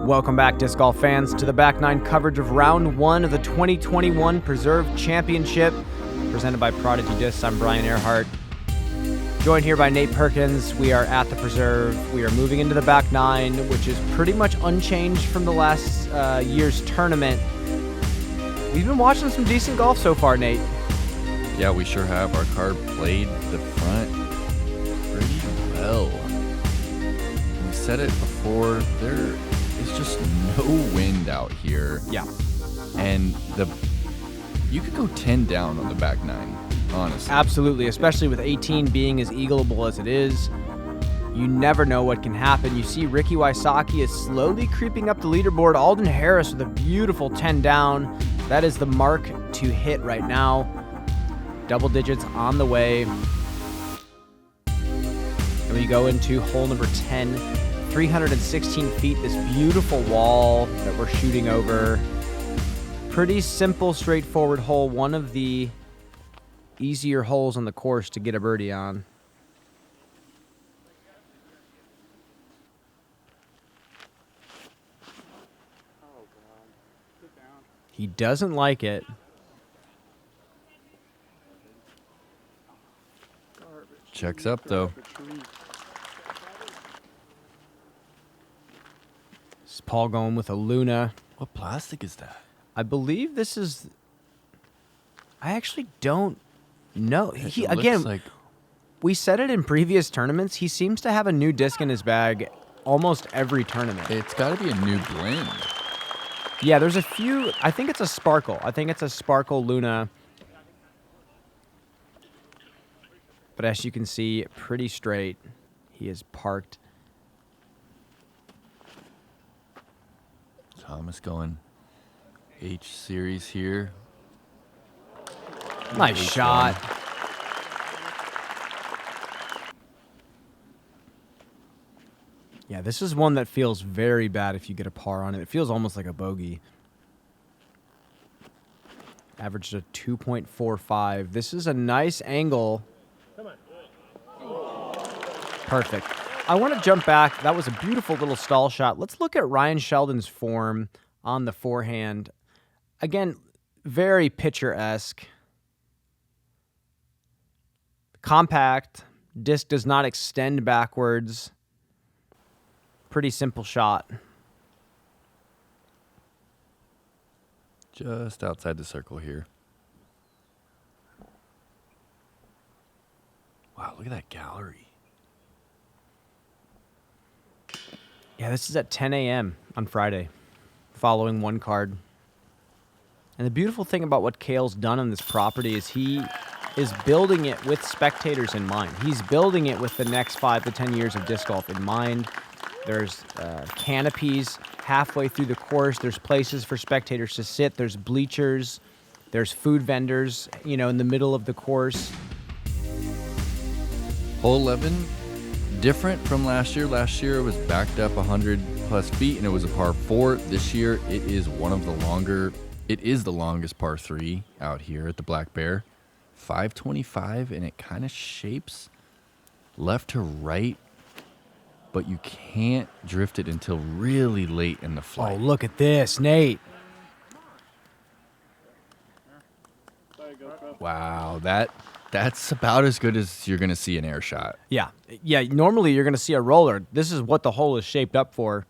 Welcome back, disc golf fans, to the Back Nine coverage of Round 1 of the 2021 Preserve Championship, presented by Prodigy Discs. I'm Brian Earhart, joined here by Nate Perkins. We are at the Preserve. We are moving into the Back Nine, which is pretty much unchanged from the last year's tournament. We've been watching some decent golf so far, Nate. Yeah, we sure have. Our card played the front pretty well. We said it before, there is just no wind out here. Yeah. And you could go 10 down on the Back Nine, honestly. Absolutely, especially with 18 being as eagleable as it is. You never know what can happen. You see Ricky Wysocki is slowly creeping up the leaderboard. Alden Harris with a beautiful 10 down. That is the mark to hit right now. Double digits on the way. And we go into hole number 10, 316 feet, this beautiful wall that we're shooting over. Pretty simple, straightforward hole. One of the easier holes on the course to get a birdie on. He doesn't like it. Checks up, though. This is Paul going with a Luna. What plastic is that? I believe this is... I actually don't know. We said it in previous tournaments. He seems to have a new disc in his bag almost every tournament. It's got to be a new blend. Yeah, there's a few. I think it's a Sparkle. I think it's a Sparkle Luna. But as you can see, pretty straight. He is parked. Thomas going H series here. Nice shot. Yeah, this is one that feels very bad if you get a par on it. It feels almost like a bogey. Averaged a 2.45. This is a nice angle. Perfect. I want to jump back. That was a beautiful little stall shot. Let's look at Ryan Sheldon's form on the forehand. Again, very pitcher-esque. Compact. Disc does not extend backwards. Pretty simple shot. Just outside the circle here. Wow, look at that gallery. Yeah, this is at 10 a.m. on Friday, following one card. And the beautiful thing about what Cale's done on this property is he is building it with spectators in mind. He's building it with the next 5 to 10 years of disc golf in mind. There's canopies halfway through the course. There's places for spectators to sit. There's bleachers. There's food vendors, in the middle of the course. Hole 11, different from last year. Last year it was backed up 100 plus feet and it was a par 4. This year it is the longest par 3 out here at the Black Bear. 525, and it kind of shapes left to right, but you can't drift it until really late in the flight. Oh, look at this, Nate. Wow, that's about as good as you're going to see an air shot. Yeah, normally you're going to see a roller. This is what the hole is shaped up for.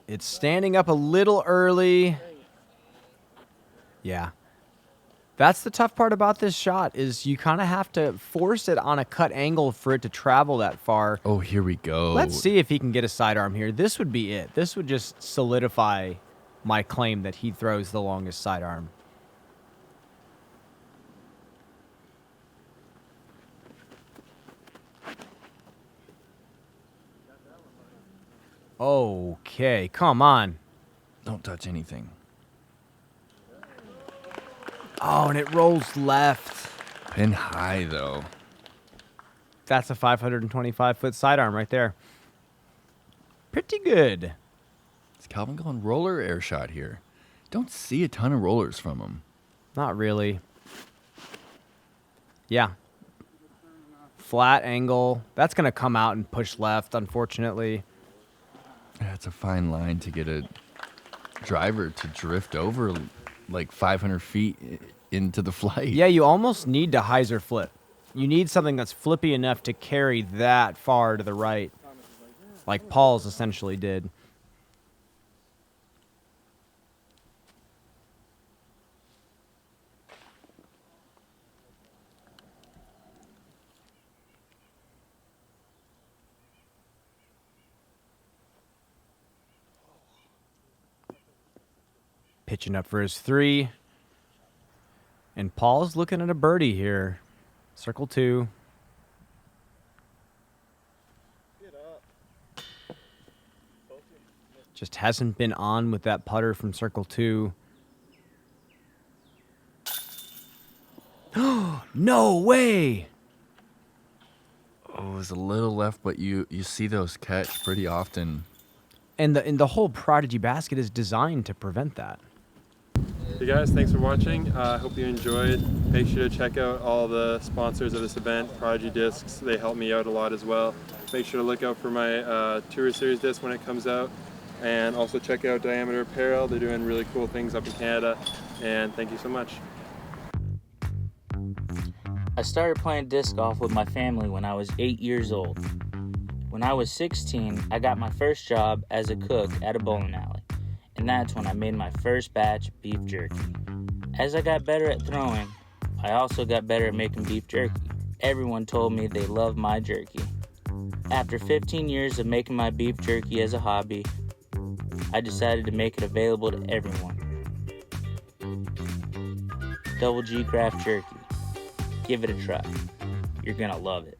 It's standing up a little early. Yeah. That's the tough part about this shot is you kind of have to force it on a cut angle for it to travel that far. Oh, here we go. Let's see if he can get a sidearm here. This would be it. This would just solidify my claim that he throws the longest sidearm. Okay, come on. Don't touch anything. Oh, and it rolls left. Pin high, though. That's a 525-foot sidearm right there. Pretty good. Is Calvin going roller or air shot here? Don't see a ton of rollers from him. Not really. Yeah. Flat angle. That's going to come out and push left, unfortunately. Yeah, it's a fine line to get a driver to drift over like 500 feet into the flight. Yeah, you almost need to hyzer flip. You need something that's flippy enough to carry that far to the right, like Paul's essentially did. Pitching up for his 3. And Paul's looking at a birdie here. Circle 2. Just hasn't been on with that putter from circle 2. No way! Oh, it was a little left, but you see those catch pretty often. And the whole Prodigy basket is designed to prevent that. Hey guys, thanks for watching. I hope you enjoyed. Make sure to check out all the sponsors of this event, Prodigy Discs. They help me out a lot as well. Make sure to look out for my Tour Series disc when it comes out. And also check out Diameter Apparel. They're doing really cool things up in Canada. And thank you so much. I started playing disc golf with my family when I was 8 years old. When I was 16, I got my first job as a cook at a bowling alley, and that's when I made my first batch of beef jerky. As I got better at throwing, I also got better at making beef jerky. Everyone told me they loved my jerky. After 15 years of making my beef jerky as a hobby, I decided to make it available to everyone. Double G Craft Jerky. Give it a try. You're gonna love it.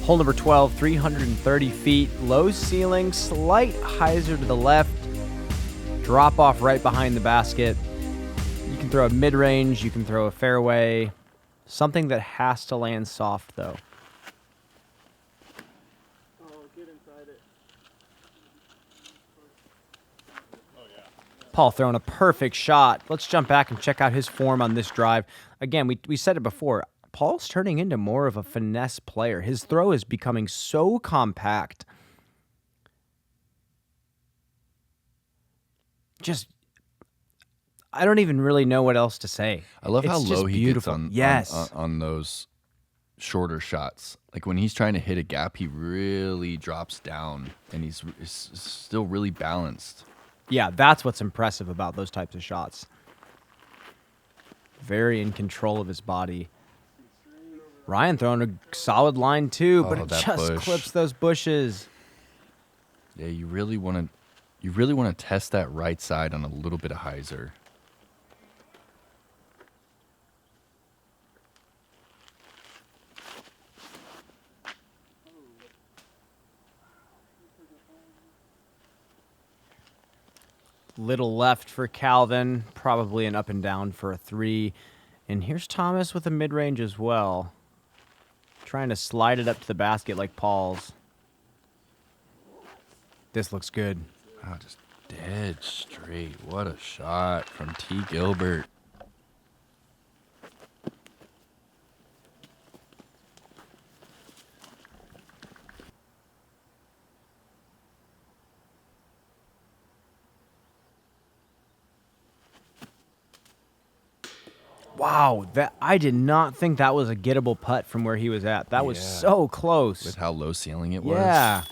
Hole number 12, 330 feet, low ceiling, slight hyzer to the left, drop off right behind the basket. You can throw a mid-range, you can throw a fairway, something that has to land soft though. Paul throwing a perfect shot. Let's jump back and check out his form on this drive. Again, we said it before. Paul's turning into more of a finesse player. His throw is becoming so compact. Just, I don't even really know what else to say. I love how It's low just he beautiful. gets Yes. on those shorter shots. Like when he's trying to hit a gap, he really drops down, and he's still really balanced. Yeah, that's what's impressive about those types of shots. Very in control of his body. Ryan throwing a solid line too, but it that just bush. clips those bushes. Yeah, you really want to test that right side on a little bit of hyzer. Little left for Calvin, probably an up and down for a 3. And here's Thomas with a mid-range as well. Trying to slide it up to the basket like Paul's. This looks good. Wow, just dead straight. What a shot from T. Gilbert. Wow, that I did not think that was a gettable putt from where he was at. That was Yeah. so close. With how low ceiling it was. Yeah.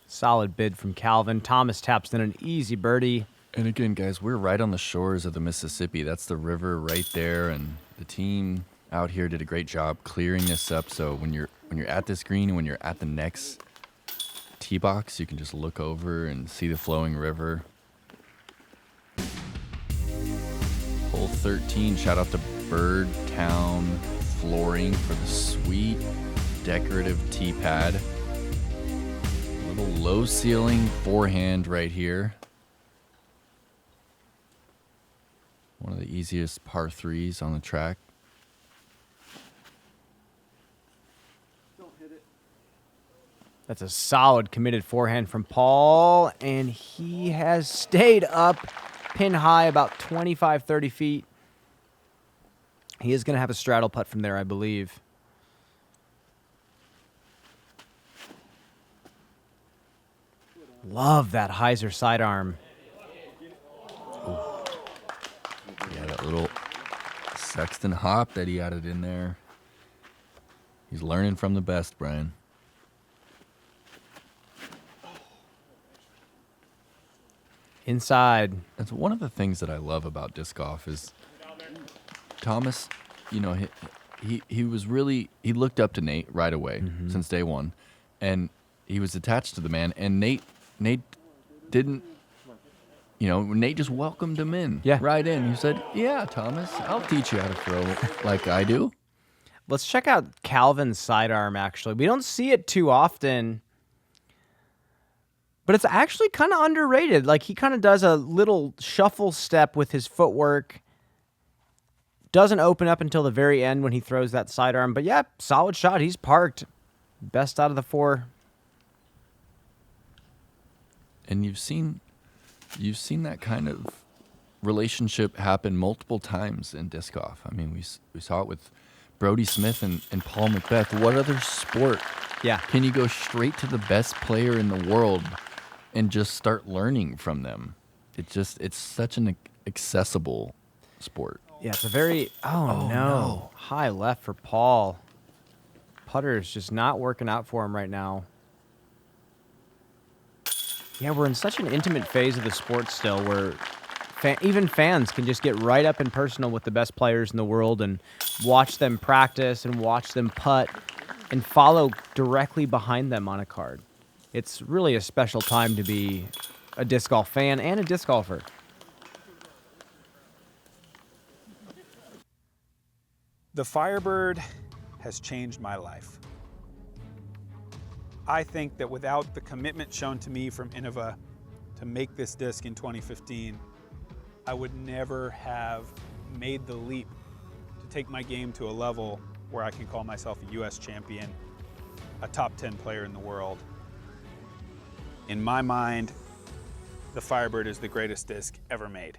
Solid bid from Calvin. Thomas taps in an easy birdie. And again, guys, we're right on the shores of the Mississippi. That's the river right there, and the team out here did a great job clearing this up. So when you're at this green and when you're at the next tee box, you can just look over and see the flowing river. Hole 13, shout out to Bird Town Flooring for the sweet decorative tee pad. A little low ceiling forehand right here. One of the easiest par 3s on the track. That's a solid committed forehand from Paul, and he has stayed up pin high about 25, 30 feet. He is going to have a straddle putt from there, I believe. Love that hyzer sidearm. Yeah, that little Sexton hop that he added in there. He's learning from the best, Brian. Inside. That's one of the things that I love about disc golf is Thomas, you know, he was really, he looked up to Nate right away since day one. And he was attached to the man. And Nate didn't, you know, Nate just welcomed him in. Yeah. Right in. He said, yeah, Thomas, I'll teach you how to throw like I do. Let's check out Calvin's sidearm, actually. We don't see it too often, but it's actually kind of underrated. Like, he kind of does a little shuffle step with his footwork. Doesn't open up until the very end when he throws that sidearm. But, yeah, solid shot. He's parked. Best out of the four. And you've seen that kind of relationship happen multiple times in disc golf. I mean, we saw it with Brody Smith and Paul McBeth. What other sport can you go straight to the best player in the world and just start learning from them? It's such an accessible sport. Yeah, it's a very, no. High left for Paul. Putter is just not working out for him right now. Yeah, we're in such an intimate phase of the sport still where even fans can just get right up and personal with the best players in the world and watch them practice and watch them putt and follow directly behind them on a card. It's really a special time to be a disc golf fan and a disc golfer. The Firebird has changed my life. I think that without the commitment shown to me from Innova to make this disc in 2015, I would never have made the leap to take my game to a level where I can call myself a US champion, a top 10 player in the world. In my mind, the Firebird is the greatest disc ever made.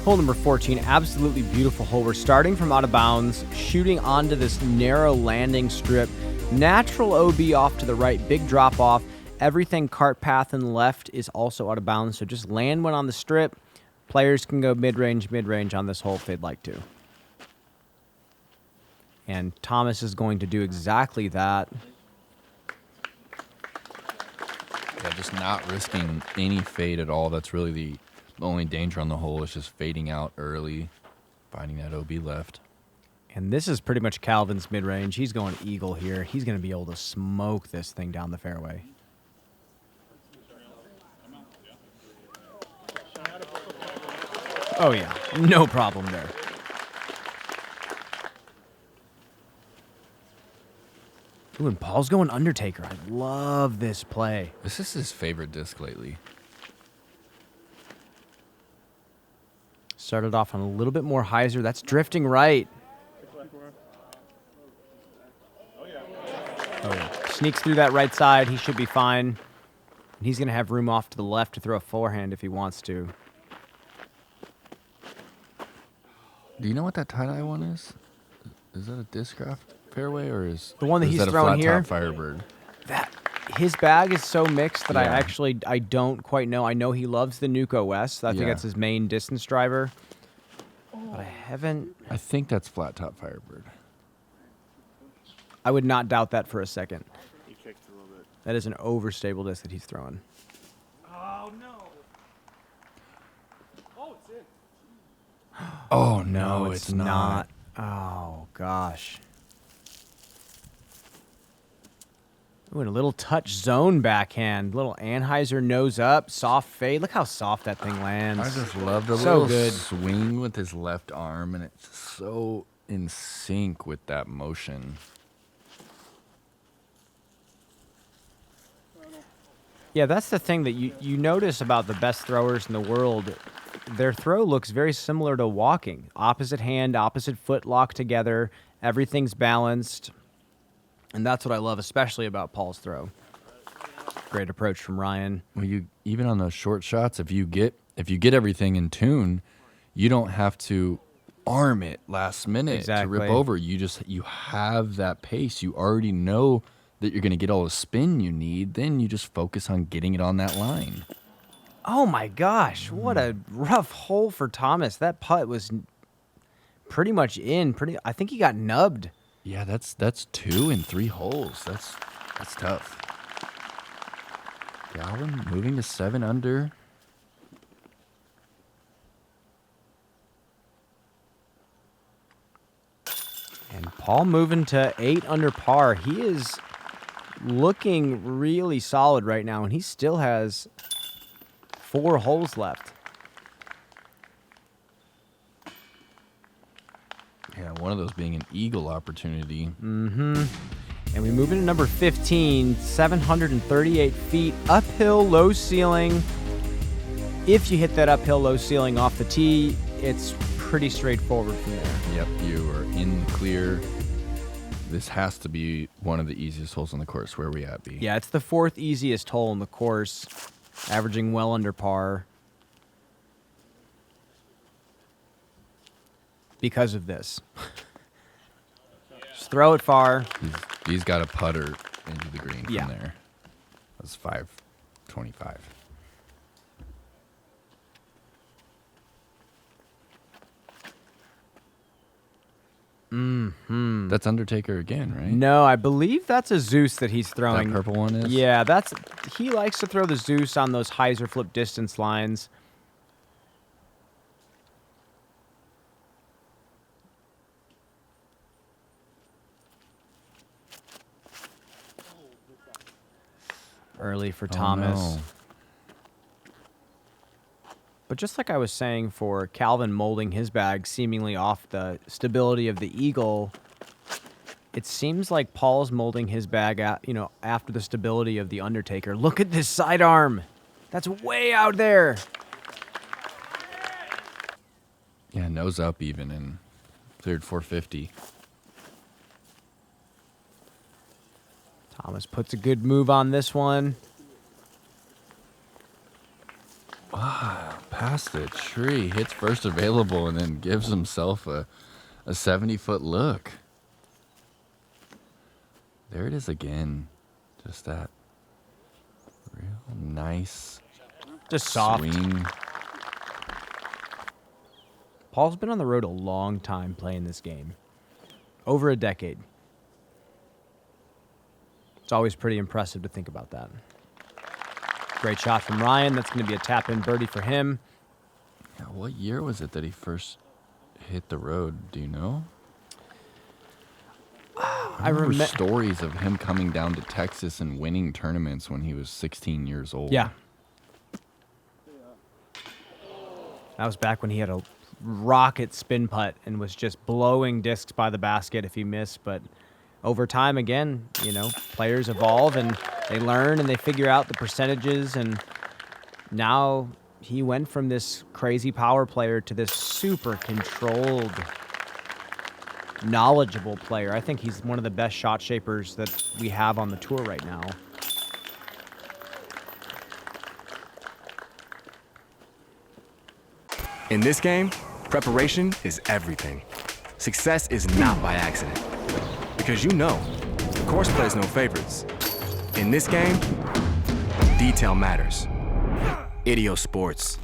Hole number 14, absolutely beautiful hole. We're starting from out of bounds, shooting onto this narrow landing strip. Natural OB off to the right, big drop off. Everything cart path and left is also out of bounds, so just land one on the strip. Players can go mid-range on this hole if they'd like to. And Thomas is going to do exactly that. Yeah, just not risking any fade at all. That's really the only danger on the hole is just fading out early, finding that OB left. And this is pretty much Calvin's mid-range. He's going eagle here. He's going to be able to smoke this thing down the fairway. Oh, yeah. No problem there. Ooh, and Paul's going Undertaker. I love this play. This is his favorite disc lately. Started off on a little bit more hyzer. That's drifting right. Oh, yeah. Sneaks through that right side. He should be fine. And he's going to have room off to the left to throw a forehand if he wants to. Do you know what that tie-dye one is? Is that a Discraft fairway or is the one that he's that throwing a here? flat top Firebird? His bag is so mixed that Yeah. I don't quite know. I know he loves the Nuke OS. I think that's his main distance driver. But I haven't. I think that's flat top Firebird. I would not doubt that for a second. He kicked a little bit. That is an overstable disc that he's throwing. Oh, no. Oh, it's in. Oh No, it's not. Oh, gosh. Ooh, and a little touch zone backhand. Little Anheuser nose up, soft fade. Look how soft that thing lands. I just love the So little good. swing with his left arm, and it's so in sync with that motion. Yeah, that's the thing that you notice about the best throwers in the world. Their throw looks very similar to walking. Opposite hand, opposite foot locked together. Everything's balanced. And that's what I love, especially about Paul's throw. Great approach from Ryan. Well, you even on those short shots, if you get if you get everything in tune, you don't have to arm it last minute to rip Exactly. over. You have that pace. You already know that you're going to get all the spin you need. Then you just focus on getting it on that line. Oh my gosh, what a rough hole for Thomas. That putt was pretty much in. I think he got nubbed. Yeah, that's 2 in 3 holes. That's tough. Galvin moving to 7 under. And Paul moving to 8 under par. He is looking really solid right now, and he still has 4 holes left. Yeah, one of those being an eagle opportunity. And we move into number 15, 738 feet, uphill, low ceiling. If you hit that uphill, low ceiling off the tee, it's pretty straightforward from there. Yep, you are in the clear. This has to be one of the easiest holes on the course. Where are we at, B? Yeah, it's the 4th easiest hole in the course, averaging well under par. Because of this. Just throw it far. He's got a putter into the green Yeah. from there. That's 525. That's Undertaker again, right? No, I believe that's a Zeus that he's That throwing. purple one is? Yeah, he likes to throw the Zeus on those hyzer flip distance lines. Early for Thomas. No. But just like I was saying for Calvin molding his bag seemingly off the stability of the Eagle, it seems like Paul's molding his bag after the stability of the Undertaker. Look at this sidearm. That's way out there. Yeah, nose up even and cleared 450. Thomas puts a good move on this one. Past the tree, hits first available, and then gives himself a 70-foot look. There it is again. Just that real nice Just soft. swing. Paul's been on the road a long time playing this game. Over a decade. It's always pretty impressive to think about that. Great shot from Ryan. That's going to be a tap-in birdie for him. Yeah, what year was it that he first hit the road? Do you know? I remember stories of him coming down to Texas and winning tournaments when he was 16 years old. Yeah. That was back when he had a rocket spin putt and was just blowing discs by the basket if he missed. But over time, again, players evolve and they learn and they figure out the percentages. And now he went from this crazy power player to this super controlled, knowledgeable player. I think he's one of the best shot shapers that we have on the tour right now. In this game, preparation is everything. Success is not by accident. Because the course plays no favorites. In this game, detail matters. Idio Sports.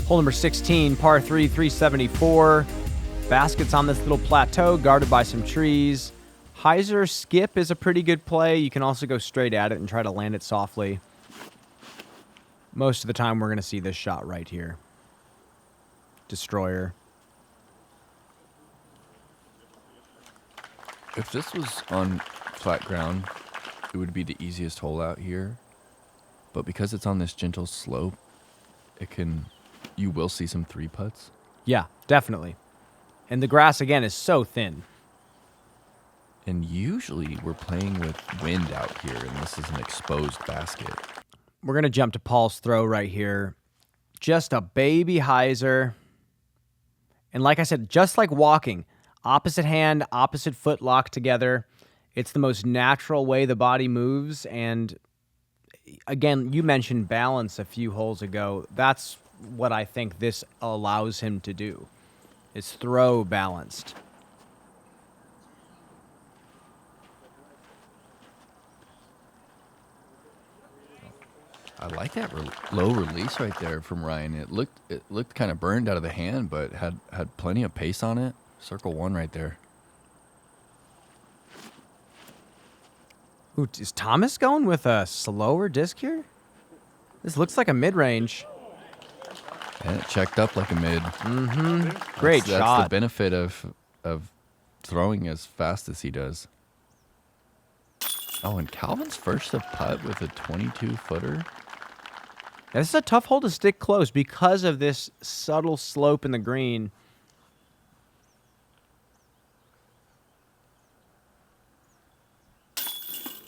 Hole number 16, par 3, 374. Baskets on this little plateau, guarded by some trees. Hyzer skip is a pretty good play. You can also go straight at it and try to land it softly. Most of the time, we're going to see this shot right here. Destroyer. If this was on flat ground, it would be the easiest hole out here. but because it's on this gentle slope, you will see some 3-putts. Yeah, definitely. And the grass, again, is so thin. And usually we're playing with wind out here, and this is an exposed basket. We're going to jump to Paul's throw right here. Just a baby hyzer. And like I said, just like walking, opposite hand, opposite foot locked together. It's the most natural way the body moves. And again, you mentioned balance a few holes ago. That's what I think this allows him to do, is throw balanced. I like that low release right there from Ryan. It looked kind of burned out of the hand, but had plenty of pace on it. Circle 1 right there. Ooh, is Thomas going with a slower disc here? This looks like a mid-range. And it checked up like a mid. Mm-hmm. Great shot. That's the benefit of throwing as fast as he does. Oh, and Calvin's first to putt with a 22-footer. This is a tough hole to stick close because of this subtle slope in the green.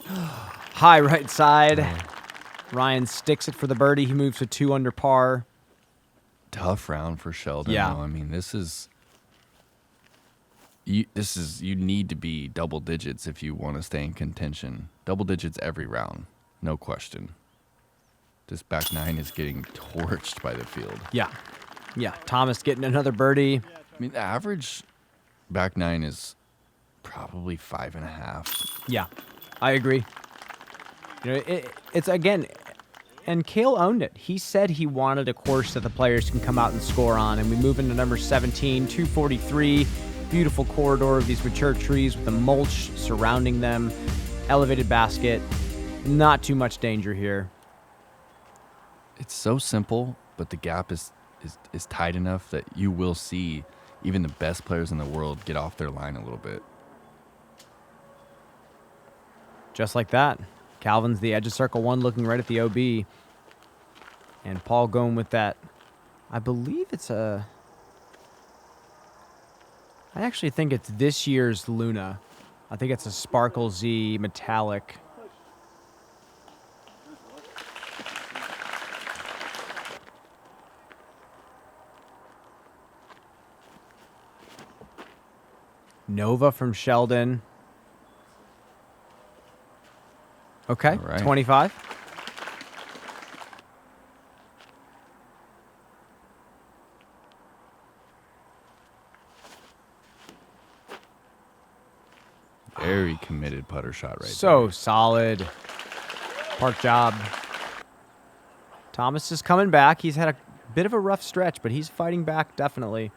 High right side. Ryan sticks it for the birdie. He moves to 2 under par. Tough round for Sheldon. Yeah. Though. I mean, you need to be double digits if you want to stay in contention. Double digits every round, no question. This back 9 is getting torched by the field. Yeah. Thomas getting another birdie. I mean, the average back 9 is probably 5.5. Yeah, I agree. You know, it's again, and Cale owned it. He said he wanted a course that the players can come out and score on, and we move into number 17, 243. Beautiful corridor of these mature trees with the mulch surrounding them. Elevated basket. Not too much danger here. It's so simple, but the gap is tight enough that you will see even the best players in the world get off their line a little bit. Just like that. Calvin's the edge of circle 1 looking right at the OB. And Paul going with that. I believe it's I actually think it's this year's Luna. I think it's a Sparkle Z metallic. Nova from Sheldon. Okay, right. 25. Very committed putter shot right there. So solid. Park job. Thomas is coming back. He's had a bit of a rough stretch, but he's fighting back definitely.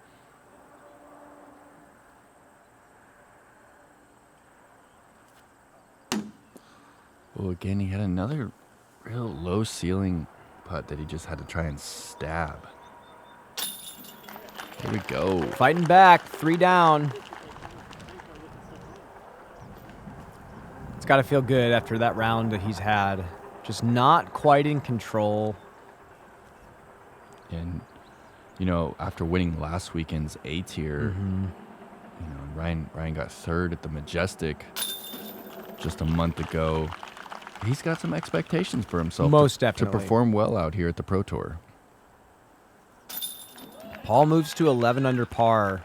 Well, again, he had another real low ceiling putt that he just had to try and stab. Here we go. Fighting back, 3 down. It's got to feel good after that round that he's had. Just not quite in control. And, you know, after winning last weekend's A-tier, you know, Ryan got 3rd at the Majestic just a month ago. He's got some expectations for himself Most to definitely. perform well out here at the Pro Tour. Paul moves to 11 under par,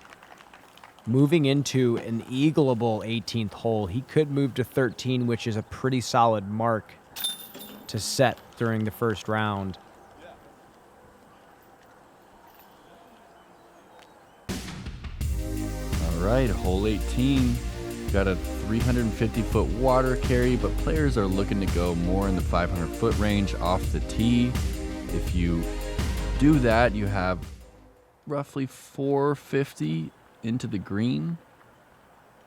moving into an eagleable 18th hole. He could move to 13, which is a pretty solid mark to set during the first round. All right, hole 18. Got a 350-foot water carry, but players are looking to go more in the 500-foot range off the tee. If you do that, you have roughly 450 into the green.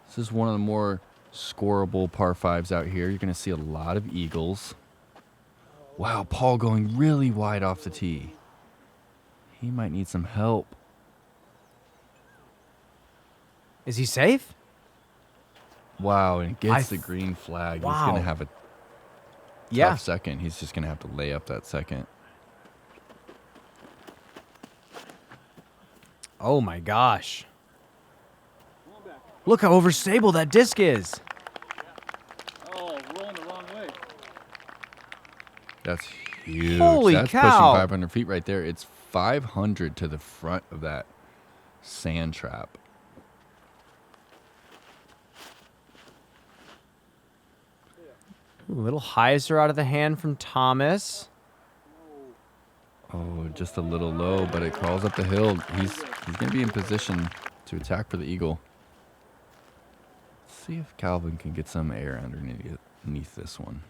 This is one of the more scoreable par 5s out here. You're going to see a lot of eagles. Wow, Paul going really wide off the tee. He might need some help. Is he safe? Wow, and it gets the green flag. Wow. He's going to have a Yeah. tough second. He's just going to have to lay up that second. Oh my gosh. Look how overstable that disc is. Oh, rolling the wrong way. That's huge. Holy That's cow. pushing 500 feet right there. It's 500 to the front of that sand trap. A little hyzer out of the hand from Thomas. Oh, just a little low, but it crawls up the hill. He's going to be in position to attack for the eagle. Let's see if Calvin can get some air underneath this one.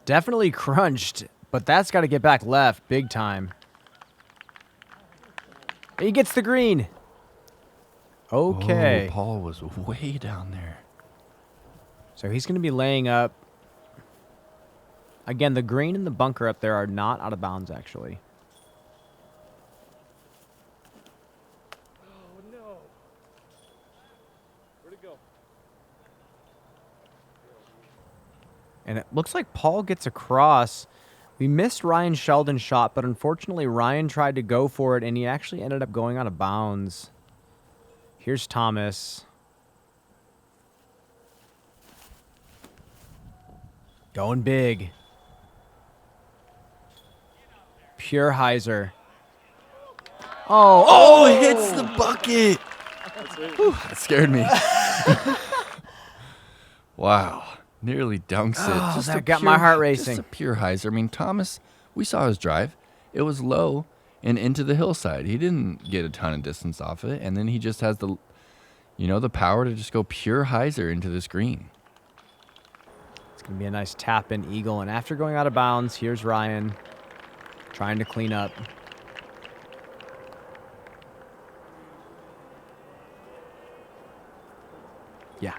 Definitely crunched, but that's got to get back left big time. He gets the green. Okay. Oh, Paul was way down there. So he's going to be laying up. Again, the green and the bunker up there are not out of bounds, actually. Oh, no. Where'd it go? And it looks like Paul gets across. We missed Ryan Sheldon's shot, but unfortunately Ryan tried to go for it, and he actually ended up going out of bounds. Here's Thomas. Going big. Pure hyzer. Oh, it hits the bucket. Whew, that scared me. Wow. Nearly dunks it. Oh, Just that a got my heart racing. Just a pure hyzer. I mean, Thomas, we saw his drive. It was low and into the hillside. He didn't get a ton of distance off it, and then he just has the, the power to just go pure hyzer into this green. It's going to be a nice tap-in eagle, and after going out of bounds, here's Ryan trying to clean up. Yeah.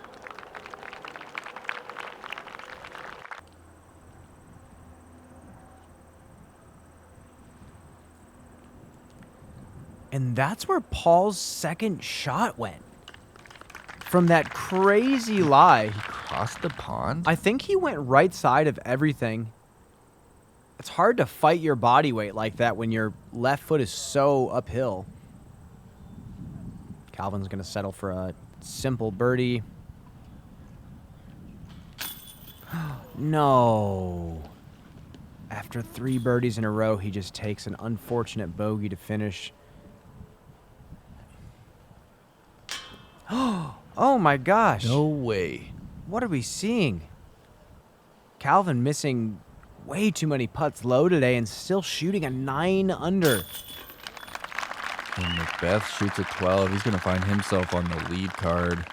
And that's where Paul's second shot went. From that crazy lie. Crossed the pond? I think he went right side of everything. It's hard to fight your body weight like that when your left foot is so uphill. Calvin's going to settle for a simple birdie. No. After 3 birdies in a row, he just takes an unfortunate bogey to finish. Oh my gosh. No way. What are we seeing? Calvin missing way too many putts low today and still shooting a 9 under. And McBeth shoots a 12. He's going to find himself on the lead card.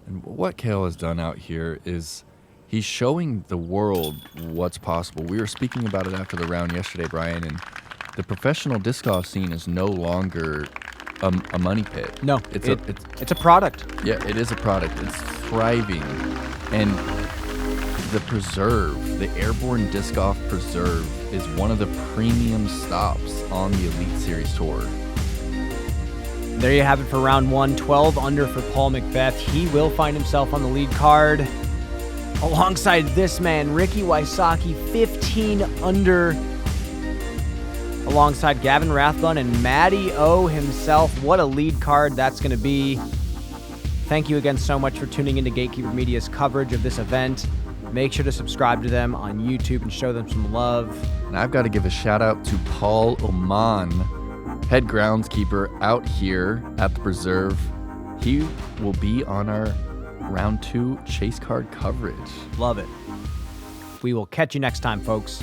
And what Cale has done out here is he's showing the world what's possible. We were speaking about it after the round yesterday, Brian, and the professional disc golf scene is no longer a money pit. No, it's a product. Yeah, it is a product. It's thriving. And the Preserve, the Airborn Disc Golf Preserve, is one of the premium stops on the Elite Series Tour. There you have it for round 1. 12 under for Paul McBeth. He will find himself on the lead card. Alongside this man, Ricky Wysocki, 15 under. Alongside Gavin Rathbun and Matty O himself. What a lead card that's going to be. Thank you again so much for tuning into Gatekeeper Media's coverage of this event. Make sure to subscribe to them on YouTube and show them some love. And I've got to give a shout out to Paul Oman, head groundskeeper out here at the Preserve. He will be on our round 2 chase card coverage. Love it. We will catch you next time, folks.